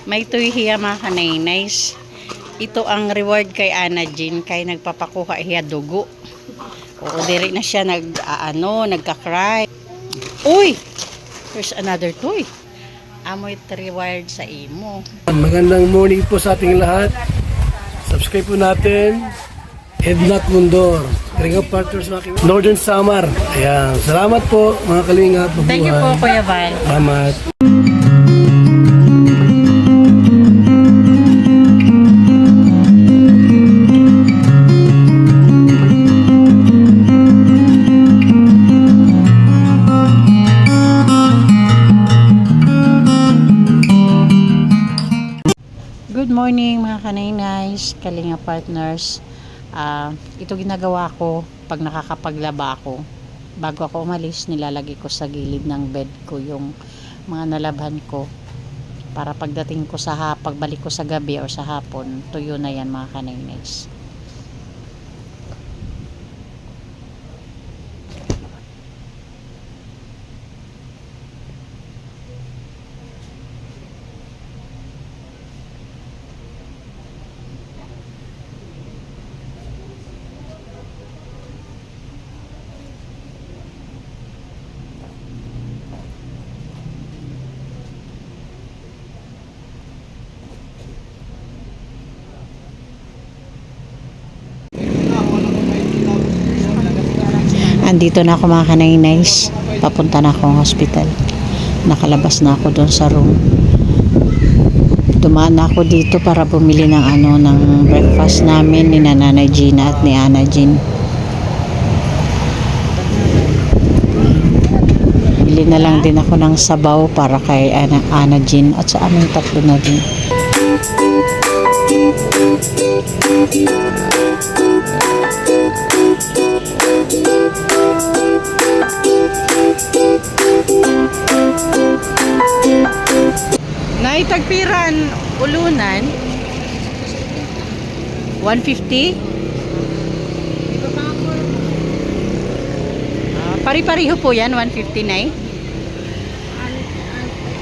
May tuyhiya mga kanay-nice. Ito ang reward kay Ana Jean kay nagpapakuha hiya dugo. Oo, diri na siya nagka-cry. Uy! There's another toy. Amoy reward sa imo. Magandang morning po sa ating lahat. Subscribe po natin. Ednat Mundor. Kalingap Partners Northern Samar. Ayan. Salamat po mga kalingap. Thank you po Kuya Val. Salamat. Good morning mga kanay-nice, Kalinga Partners. Ito ginagawa ko pag nakakapaglaba ako. Bago ako umalis, nilalagay ko sa gilid ng bed ko yung mga nalabhan ko. Para pagdating ko pagbalik ko sa gabi o sa hapon, tuyo na yan mga kanay-nice. Andito na ako mga kanay-nice. Papunta na akong hospital. Nakalabas na ako doon sa room. Dumaan na ako dito para bumili ng breakfast namin ni Nanay Gina at ni Ana Jean. Bili na lang din ako ng sabaw para kay Ana Jean at sa aming tatlo na din. Naitagpiran ulunan 150. Pari-pariho po yan 150 na eh.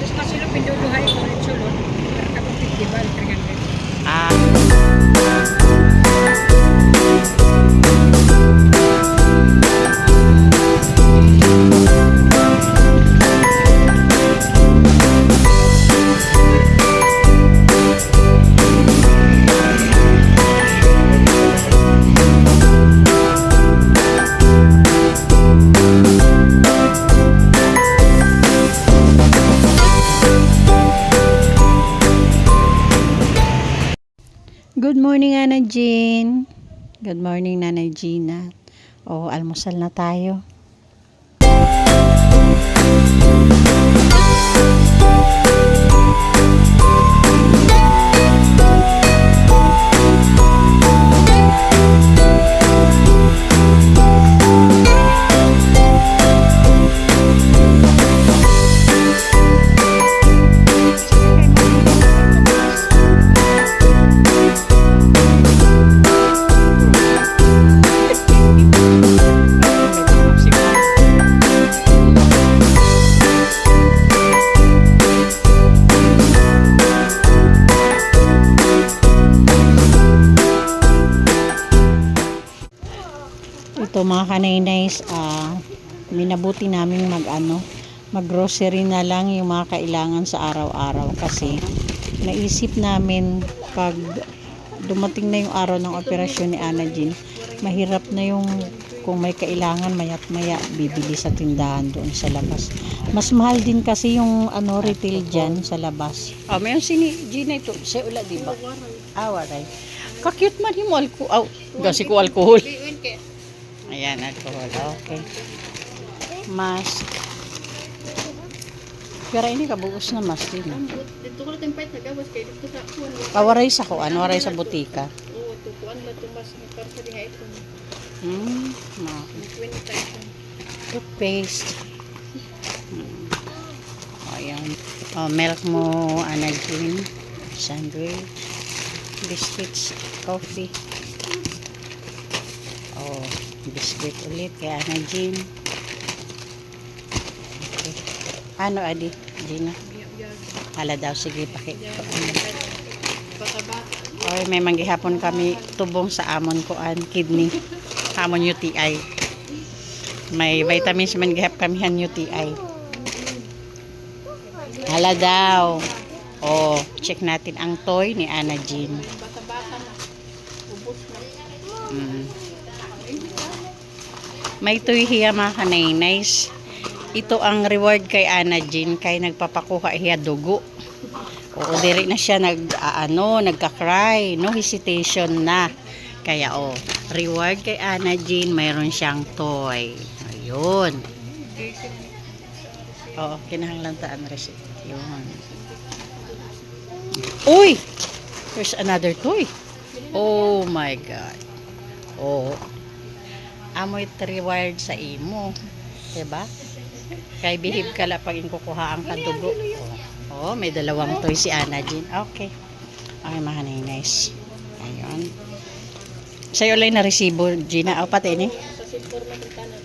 Terus masih lebih dulu hari kulit sulun terkabut di balik dengan Good morning, Ana Jean. Good morning, Nanay Gina. Almusal na tayo. Ito mga kanay-nice, minabuti namin mag-grocery na lang yung mga kailangan sa araw-araw kasi naisip namin pag dumating na yung araw ng operasyon ni Ana Jean, mahirap na yung kung may kailangan maya't maya bibili sa tindahan doon sa labas. Mas mahal din kasi yung retail dyan sa labas. May yung sini Gina ito, siya ula diba? Waray. Kakute man yung alcohol. Gasi ko alcohol. Ayan, alcohol. Okay. Mask. Pero ini kabuos na mask din. Dito ko lang tempait na gawas kay dito sa kuan. Waray sa kuan, waray sa butika. Oo, to kuan la to mas ni para sa diha ito. No. 20 pesos. Toothpaste. Ayan. Milk mo, Ana Jean. Sandwich. Biscuits. Coffee. Biscuit ulit kay Ana Jean. Okay. Ano adi? Gina? Biyag-biyag. Hala daw, sige, pakita. Oy, may manggihapon kami tubong sa amon ko an kidney. Amon UTI. May vitamins man gihap kami han UTI. Hala daw. Oh, check natin ang toy ni Ana Jean. May toy hiya mga kanay-nice. Ito ang reward kay Ana Jean kay nagpapakuha hiya dugo. Oo, diri na siya nagka-cry, no hesitation na. Kaya reward kay Ana Jean, mayroon siyang toy. Ayun. Oo, kinahanglan taan receipt. Yun. Uy! There's another toy. Oh my God. Oh. Amoy reward sa imo. Diba? Kay behave ka la pag kukuha ang kadugo. Oh, may dalawang toy si Ana Jean. Okay. Okay, mga nice. Ayun. Sa'yo lang na resibo, Gina. O, pati ni. Sa silver na kanan.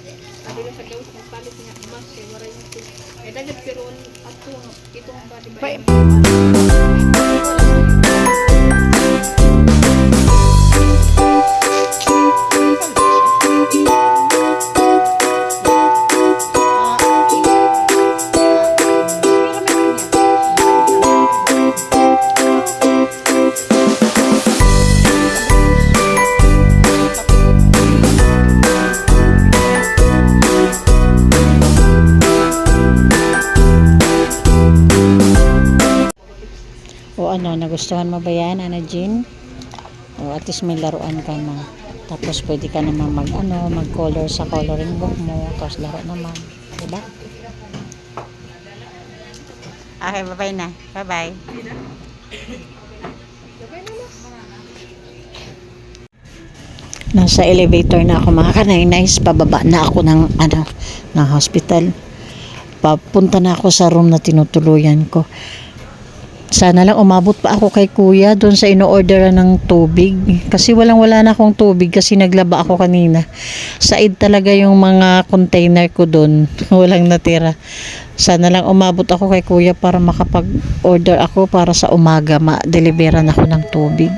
Adi lang sa gawas ng palit niya. Mas, kay waray nito. Eh, dagad pero ato, itong body ba? O ano, nagustuhan mo ba yan, Ana Jean? O at least may laruan ka na. Tapos pwede ka naman mag-color sa coloring book mo. Tapos laro naman. Diba? Okay, bye-bye na. Bye-bye. Nasa elevator na ako mga kanay-nice. Pababa na ako ng hospital. Papunta na ako sa room na tinutuluyan ko. Sana lang umabot pa ako kay kuya doon sa ino-orderan ng tubig. Kasi wala na akong tubig kasi naglaba ako kanina. Said talaga yung mga container ko doon. Walang natira. Sana lang umabot ako kay kuya para makapag-order ako para sa umaga ma-deliveran ako ng tubig.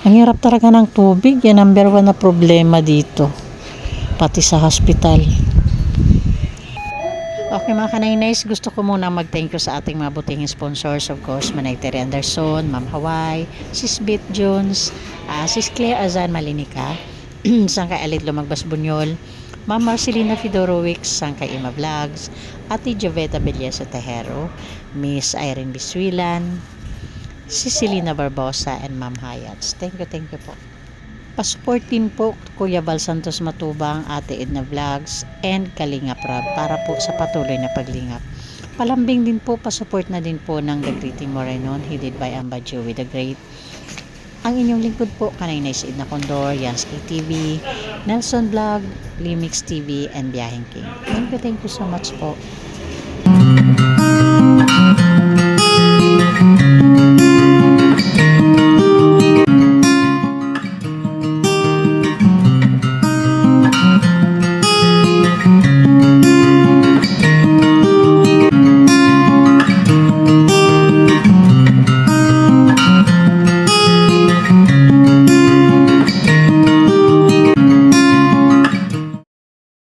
Ang hirap talaga ng tubig. Yan number 1 na problema dito. Pati sa hospital. Okay mga kanay-nice, gusto ko muna mag-thank you sa ating mga butihing sponsors. Of course, Manay Terry Anderson, Ma'am Hawaii, Sis Beth Jones, Sis Claire Azan Malinica, Sangkay Alit Lumagbas Bunyol, Ma'am Marcelina Fedorowicz, Sangkay Ima Vlogs, Ate Joveta Belleza Tejero, Miss Irene Biswilan, Cecilina Barbosa, and Ma'am Hayats. Thank you po. Pasupport din po Kuya Val Santos Matubang, Ate Edna Vlogs, and Kalingap Rab para po sa patuloy na paglingap. Palambing din po, pasupport na din po ng The Great Morenon, headed by Amba Joey the Great. Ang inyong lingkod po, kanay-nice Edna Condor, Yansky TV, Nelson Vlog, Limix TV, and Biyaheng King. Thank you so much po.